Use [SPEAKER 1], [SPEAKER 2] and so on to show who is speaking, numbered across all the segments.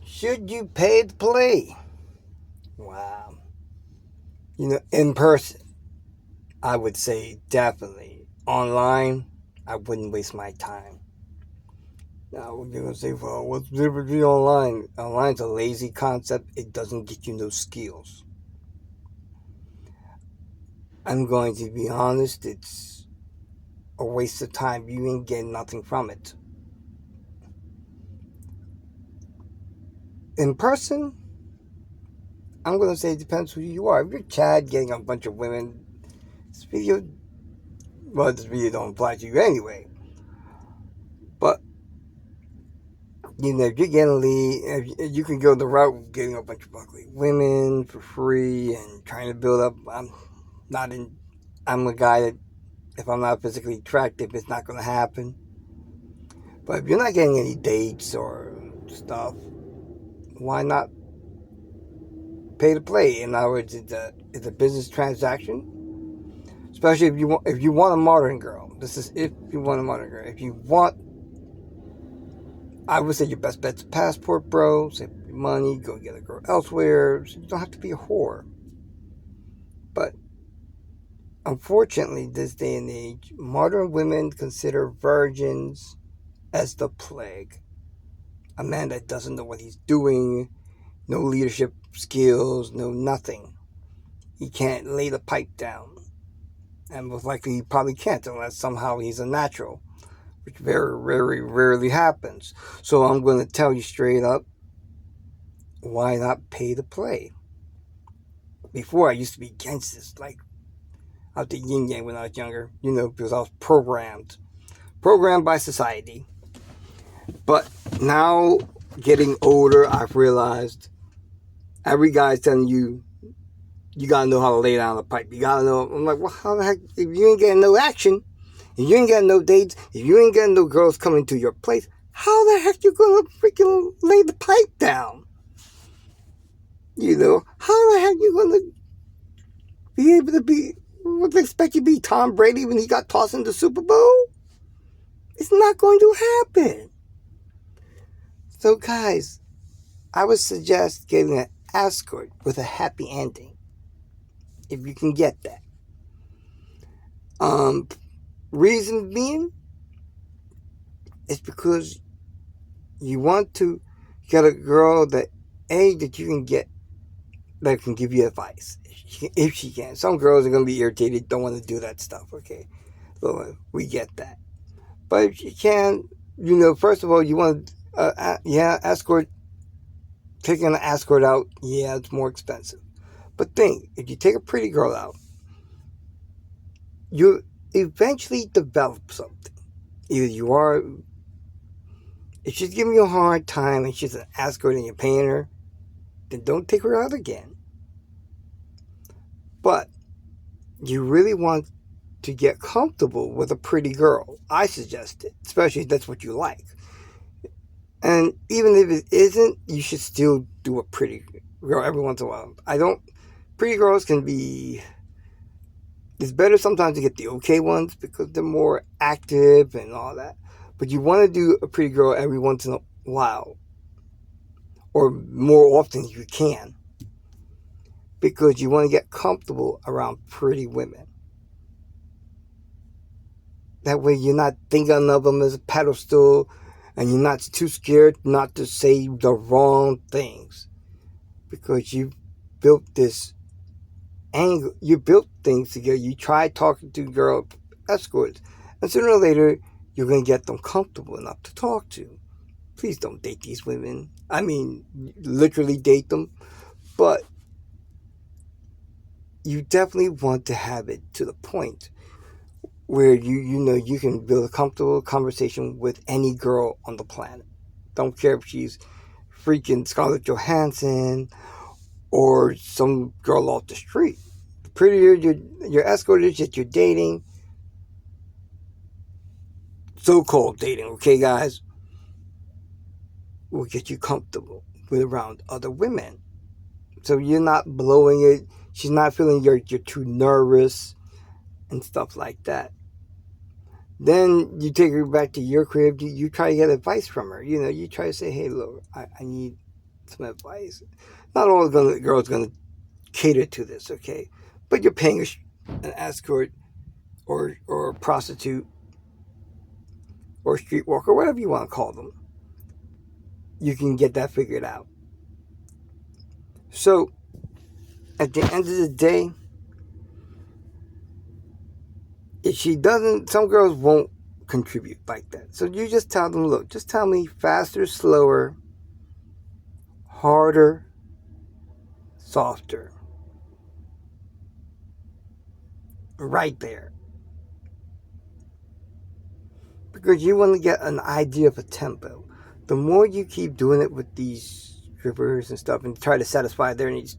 [SPEAKER 1] Should you pay to play? Wow. In person, I would say definitely. Online, I wouldn't waste my time. Now, you're going to say, well, what's the difference between online? Online's a lazy concept. It doesn't get you no skills. I'm going to be honest, it's a waste of time. You ain't getting nothing from it. In person, I'm going to say it depends who you are. If you're Chad getting a bunch of women, this video, this video don't apply to you anyway. But, if you're getting lead, if you can go the route of getting a bunch of ugly women for free and trying to build up, I'm a guy that if I'm not physically attractive, it's not going to happen. But if you're not getting any dates or stuff, why not pay to play? In other words, it's a business transaction. Especially if you want a modern girl. This is if you want a modern girl. If you want, I would say your best bet's a Passport, bro. Save your money, go get a girl elsewhere. So you don't have to be a whore. But unfortunately, this day and age, modern women consider virgins as the plague. A man that doesn't know what he's doing, no leadership skills, no nothing. He can't lay the pipe down. And most likely he probably can't unless somehow he's a natural, which very, very rarely happens. So I'm going to tell you straight up, why not pay to play? Before I used to be against this, like out the yin yang when I was younger, because I was programmed by society. But now, getting older, I've realized every guy's telling you, you gotta know how to lay down the pipe. You gotta know. I'm like, well, how the heck? If you ain't getting no action, if you ain't getting no dates, if you ain't getting no girls coming to your place, how the heck you gonna freaking lay the pipe down? How the heck you gonna be able to be? What they expect you to be Tom Brady when he got tossed in the Super Bowl? It's not going to happen. So, guys, I would suggest getting an escort with a happy ending, if you can get that. Reason being is because you want to get a girl that you can get that can give you advice if she can. Some girls are going to be irritated, don't want to do that stuff. Okay, so we get that. But if you can, first of all, you want escort. Taking an escort out, it's more expensive. But think, if you take a pretty girl out, you eventually develop something. Either if she's giving you a hard time and she's an escort and you're paying her, then don't take her out again. But you really want to get comfortable with a pretty girl. I suggest it, especially if that's what you like. And even if it isn't, you should still do a pretty girl every once in a while. Pretty girls can be, it's better sometimes to get the okay ones because they're more active and all that. But you want to do a pretty girl every once in a while, or more often if you can, because you want to get comfortable around pretty women. That way you're not thinking of them as a pedestal, and you're not too scared not to say the wrong things, because you built this angle, you built things together. You try talking to girl escorts, and sooner or later you're going to get them comfortable enough to talk to. Please don't date these women. I mean, literally date them. But you definitely want to have it to the point where you can build a comfortable conversation with any girl on the planet. Don't care if she's freaking Scarlett Johansson or some girl off the street. The prettier your escort is that you're dating, so-called dating, okay, guys, will get you comfortable with around other women. So you're not blowing it. She's not feeling you're too nervous and stuff like that. Then you take her back to your crib. You try to get advice from her. You try to say, hey, look, I need some advice. Not all girls gonna cater to this, okay? But you're paying an escort or a prostitute or streetwalker, whatever you want to call them. You can get that figured out. So, at the end of the day, if she doesn't, some girls won't contribute like that. So you just tell them, look, just tell me faster, slower, harder, softer. Right there. Because you want to get an idea of a tempo. The more you keep doing it with these strippers and stuff and try to satisfy their needs,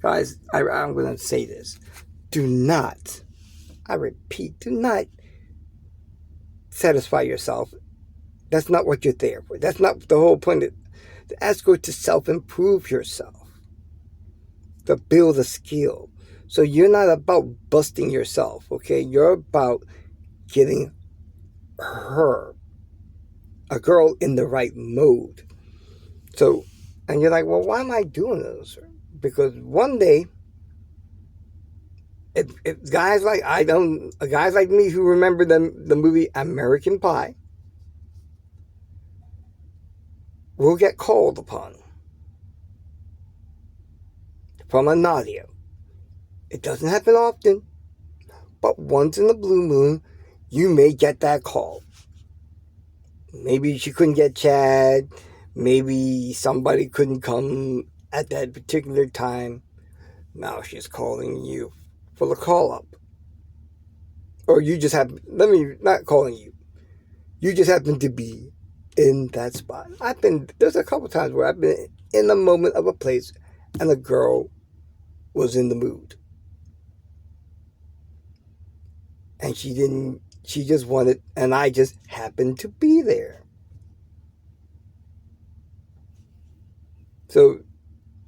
[SPEAKER 1] guys, I'm going to say this. Do not, I repeat, do not satisfy yourself. That's not what you're there for. That's not the whole point. The escort to self-improve yourself. To build a skill. So you're not about busting yourself, okay? You're about getting her, a girl, in the right mode. So, and you're like, well, why am I doing this? Because one day, if guys like guys like me who remember the movie American Pie, will get called upon from a Nadia. It doesn't happen often, but once in the blue moon, you may get that call. Maybe she couldn't get Chad. Maybe somebody couldn't come at that particular time. Now she's calling you for the call-up. Or you just happen, not calling you. You just happen to be in that spot. There's a couple times where I've been in the moment of a place and the girl was in the mood. And she just wanted, and I just happened to be there. So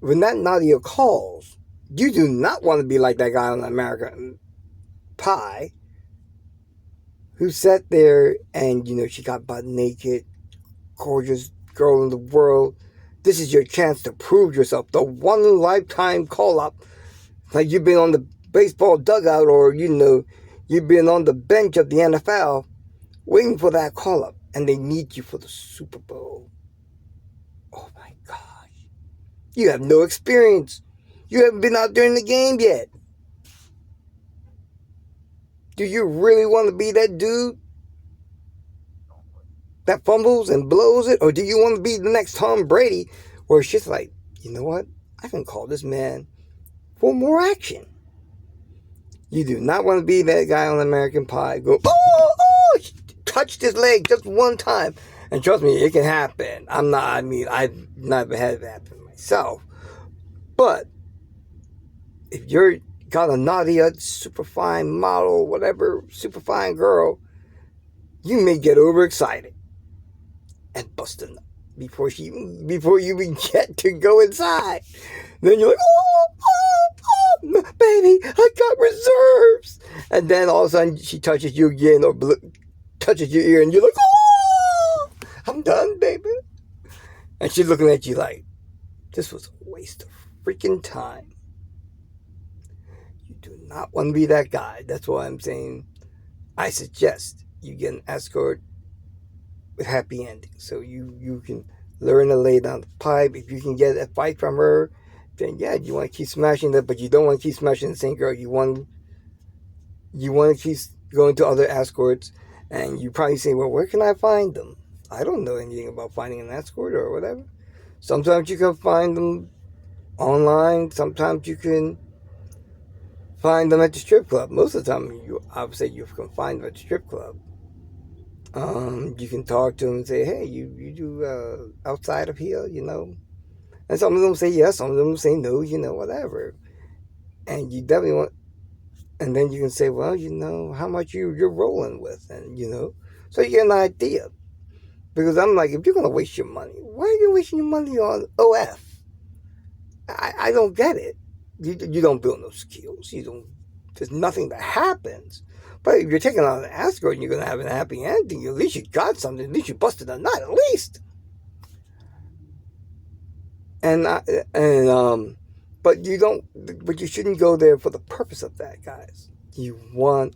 [SPEAKER 1] when that Nadia calls, you do not want to be like that guy on American Pie who sat there and, she got butt naked, gorgeous girl in the world. This is your chance to prove yourself. The one lifetime call-up. Like you've been on the baseball dugout or, you've been on the bench of the NFL waiting for that call-up. And they need you for the Super Bowl. Oh my gosh. You have no experience. You haven't been out there in the game yet. Do you really want to be that dude that fumbles and blows it? Or do you want to be the next Tom Brady where it's just like, you know what? I can call this man for more action. You do not want to be that guy on American Pie. Go, touched his leg just one time. And trust me, it can happen. I've never had it happen myself. But if you're got a Nadia, super fine model, whatever, super fine girl, you may get overexcited and bust a nut before you even get to go inside. Then you're like, baby, I got reserves. And then all of a sudden she touches you again or touches your ear and you're like, I'm done, baby. And she's looking at you like, this was a waste of freaking time. You do not want to be that guy. That's why I'm saying I suggest you get an escort with happy ending. So you can learn to lay down the pipe. If you can get advice from her, then yeah, you want to keep smashing that, but you don't want to keep smashing the same girl. You want to keep going to other escorts, and you probably say, well, where can I find them? I don't know anything about finding an escort or whatever. Sometimes you can find them online. Sometimes you can find them at the strip club. Most of the time, I would say you can find them at the strip club. You can talk to them and say, hey, you do outside of here, And some of them say yes, some of them say no, whatever. And you definitely want, and then you can say, well, how much you're rolling with, and, so you get an idea. Because I'm like, if you're going to waste your money, why are you wasting your money on OF? I don't get it. You don't build no skills. There's nothing that happens. But if you're taking on an escort and you're going to have a happy ending, at least you got something. At least you busted a nut, at least. and but you don't. But you shouldn't go there for the purpose of that, guys. You want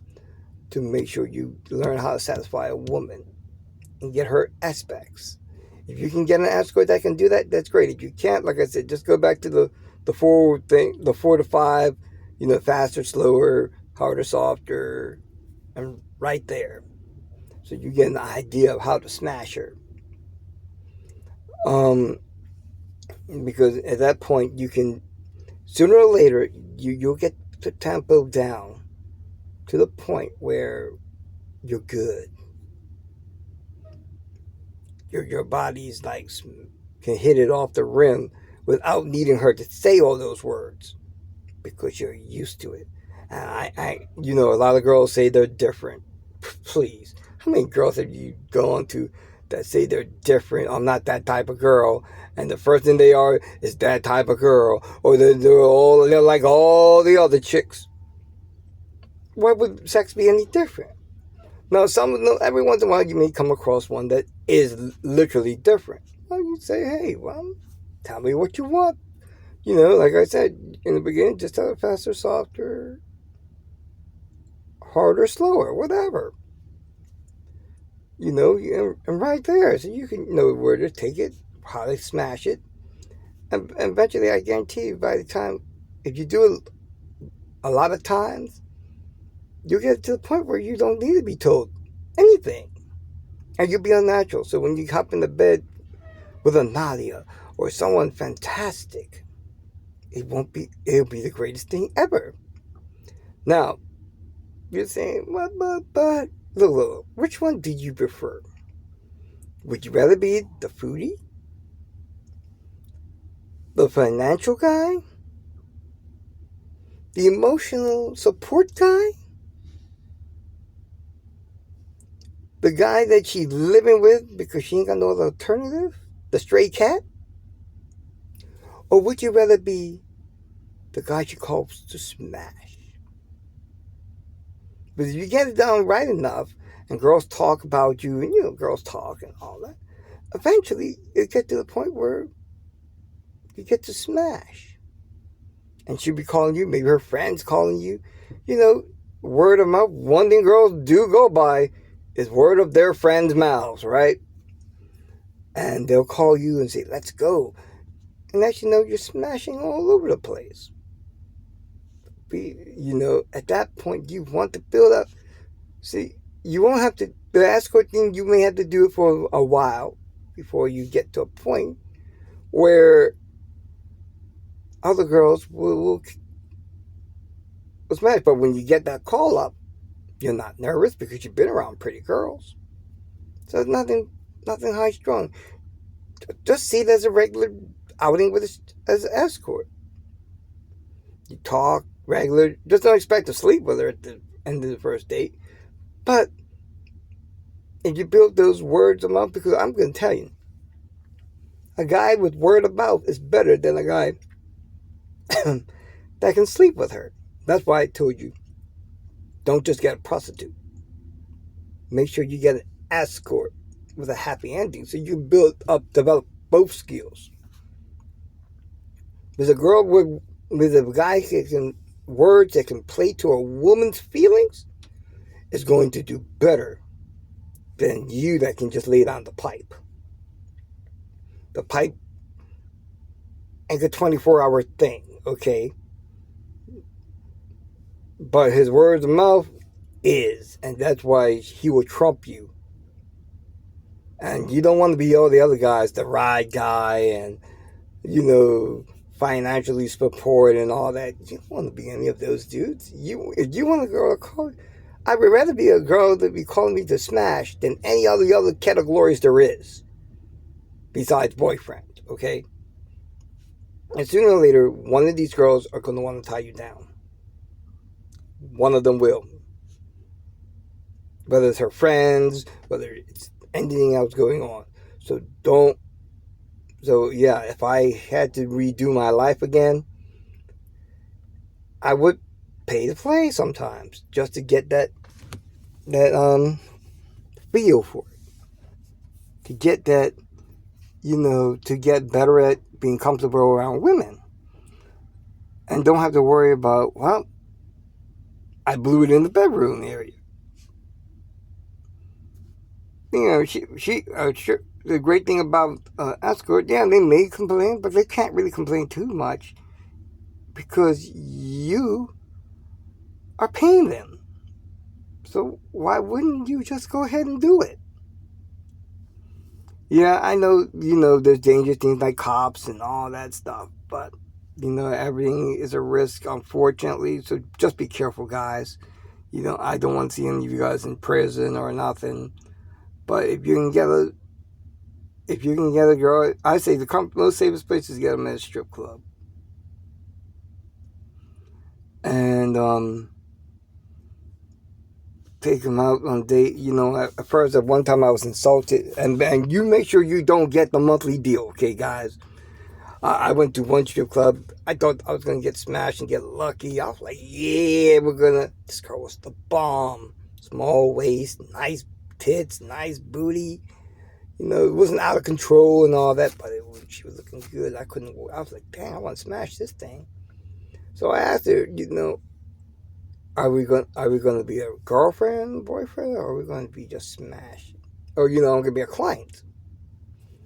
[SPEAKER 1] to make sure you learn how to satisfy a woman and get her aspects. If you can get an escort that can do that, that's great. If you can't, like I said, just go back to the 4 to 5, faster, slower, harder, softer, and right there. So you get an idea of how to smash her. Because at that point you can, sooner or later, you'll get the tempo down to the point where you're good. Your body's like can hit it off the rim without needing her to say all those words because you're used to it. And a lot of girls say they're different. Please, how many girls have you gone to that say they're different? I'm not that type of girl, and the first thing they are is that type of girl, or they're like all the other chicks. Why would sex be any different? Now, every once in a while you may come across one that is literally different. Well, you say, hey, well, tell me what you want. Like I said in the beginning, just tell it faster, softer, harder, slower, whatever. And right there, so you can know where to take it, how to smash it, and eventually, I guarantee you, by the time, if you do it a lot of times, you'll get to the point where you don't need to be told anything, and you'll be unnatural. So when you hop in the bed with a Nadia or someone fantastic, it'll be the greatest thing ever. Now, you're saying, but look, which one do you prefer? Would you rather be the foodie, the financial guy, the emotional support guy, the guy that she's living with because she ain't got no other alternative, the stray cat? Or would you rather be the guy she calls to smash? But if you get it down right enough, and girls talk about you, and girls talk and all that, eventually it get to the point where you get to smash. And she'll be calling you, maybe her friends calling you. Word of mouth, one thing girls do go by is word of their friends' mouths, right? And they'll call you and say, let's go. And as you know, you're smashing all over the place. At that point, you want to build up. See, you won't have to, the escort thing, you may have to do it for a while before you get to a point where other girls will smash. But when you get that call up, you're not nervous because you've been around pretty girls. So it's nothing high strung. Just see it as a regular outing as an escort. You talk regular. Just don't expect to sleep with her at the end of the first date. But if you build those words of mouth, because I'm going to tell you, a guy with word of mouth is better than a guy that can sleep with her. That's why I told you, don't just get a prostitute. Make sure you get an escort with a happy ending so you develop both skills. There's a girl with a guy words that can play to a woman's feelings is going to do better than you that can just lay down the pipe. The pipe ain't a 24-hour thing, okay? But his words of mouth is, and that's why he will trump you. And you don't want to be all the other guys, the ride guy and, financially support and all that. You don't want to be any of those dudes. If you want a girl to call, I would rather be a girl that be calling me to smash than any other categories there is besides boyfriend, okay? And sooner or later, one of these girls are going to want to tie you down. One of them will. Whether it's her friends, whether it's anything else going on. So if I had to redo my life again, I would pay to play sometimes just to get that feel for it. To get that to get better at being comfortable around women. And don't have to worry about, well, I blew it in the bedroom area. The great thing about escort, yeah, they may complain, but they can't really complain too much because you are paying them. So why wouldn't you just go ahead and do it? Yeah, I know, there's dangerous things like cops and all that stuff, but, everything is a risk, unfortunately, so just be careful, guys. I don't want to see any of you guys in prison or nothing, but if you can get a girl, I say the most safest place is to get them at a strip club. And, take them out on a date. At first, at one time I was insulted, and you make sure you don't get the monthly deal, okay, guys? I went to one strip club. I thought I was going to get smashed and get lucky. I was like, yeah, this girl was the bomb. Small waist, nice tits, nice booty. It wasn't out of control and all that, but she was looking good. I was like, dang, I want to smash this thing. So I asked her, are we going to be a girlfriend, boyfriend, or are we going to be just smash? Or, I'm going to be a client.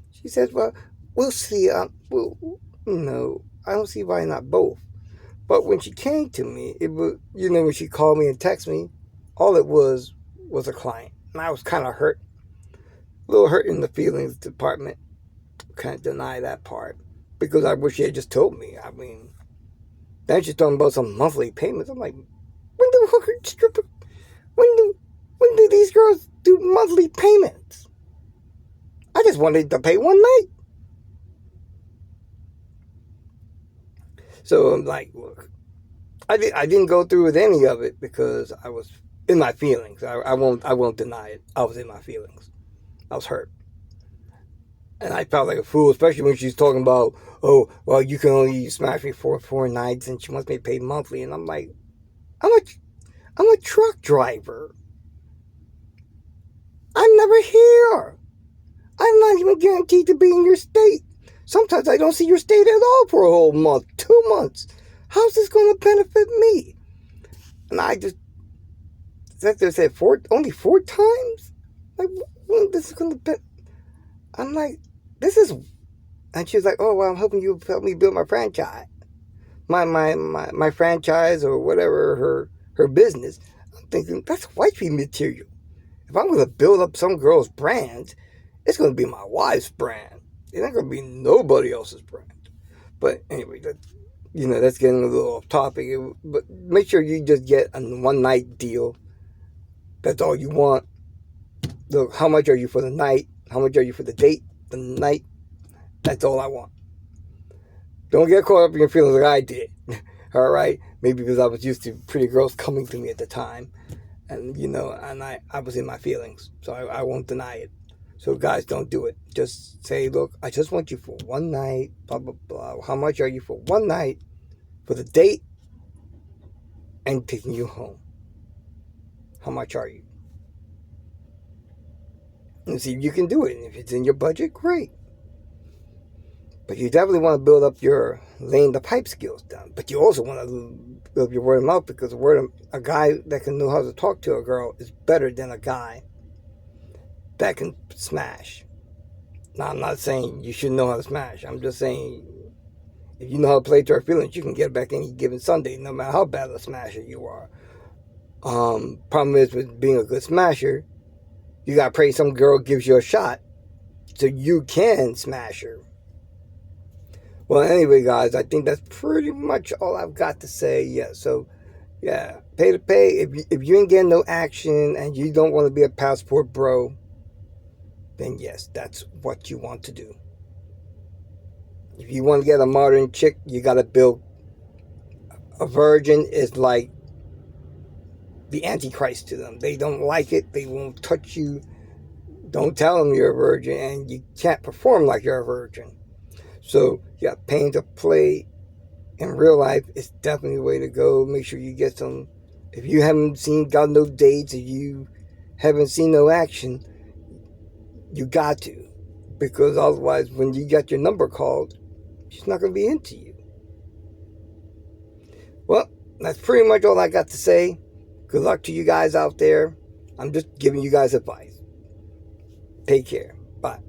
[SPEAKER 1] She says, well, we'll see. I don't see why not both. But when she came to me, it was, when she called me and texted me, all it was a client. And I was kind of hurt. A little hurt in the feelings department. Can't deny that part. Because I wish she had just told me. I mean, then she's talking about some monthly payments. I'm like, when do these girls do monthly payments? I just wanted to pay one night. So I'm like, look, I didn't go through with any of it because I was in my feelings. I won't deny it. I was in my feelings. I was hurt. And I felt like a fool, especially when she's talking about, oh, well, you can only smash me for 4 nights and she wants me to pay monthly. And I'm like, I'm a truck driver. I'm never here. I'm not even guaranteed to be in your state. Sometimes I don't see your state at all for a whole month, 2 months. How's this going to benefit me? And I just said only 4 times? Like, this is going to benefit. I'm like, this is... And she was like, oh, well, I'm hoping you help me build my franchise. My franchise or whatever, her business. I'm thinking, that's wifey material. If I'm going to build up some girl's brand, it's going to be my wife's brand. It's not going to be nobody else's brand. But anyway, that's getting a little off topic. But make sure you just get a one-night deal. That's all you want. Look, how much are you for the night? How much are you for the date? The night? That's all I want. Don't get caught up in your feelings like I did. All right? Maybe because I was used to pretty girls coming to me at the time. And, and I was in my feelings. So I won't deny it. So guys, don't do it. Just say, look, I just want you for one night, blah, blah, blah. How much are you for one night, for the date, and taking you home? How much are you? And see if you can do it. And if it's in your budget, great. But you definitely want to build up your laying the pipe skills down. But you also want to build up your word of mouth because a guy that can know how to talk to a girl is better than a guy that can smash. Now, I'm not saying you shouldn't know how to smash. I'm just saying if you know how to play to her feelings, you can get back any given Sunday, no matter how bad a smasher you are. Problem is with being a good smasher, you got to pray some girl gives you a shot so you can smash her. Well, anyway, guys, I think that's pretty much all I've got to say. Yeah, so, yeah, pay to pay. If you ain't getting no action and you don't want to be a passport bro, then yes, that's what you want to do. If you want to get a modern chick, you got to build. A virgin is like the Antichrist to them. They don't like it. They won't touch you. Don't tell them you're a virgin, and you can't perform like you're a virgin. So, yeah, paying to play in real life is definitely the way to go. Make sure you get some. If you haven't got no dates, if you haven't seen no action, you got to. Because otherwise, when you get your number called, she's not going to be into you. Well, that's pretty much all I got to say. Good luck to you guys out there. I'm just giving you guys advice. Take care. Bye.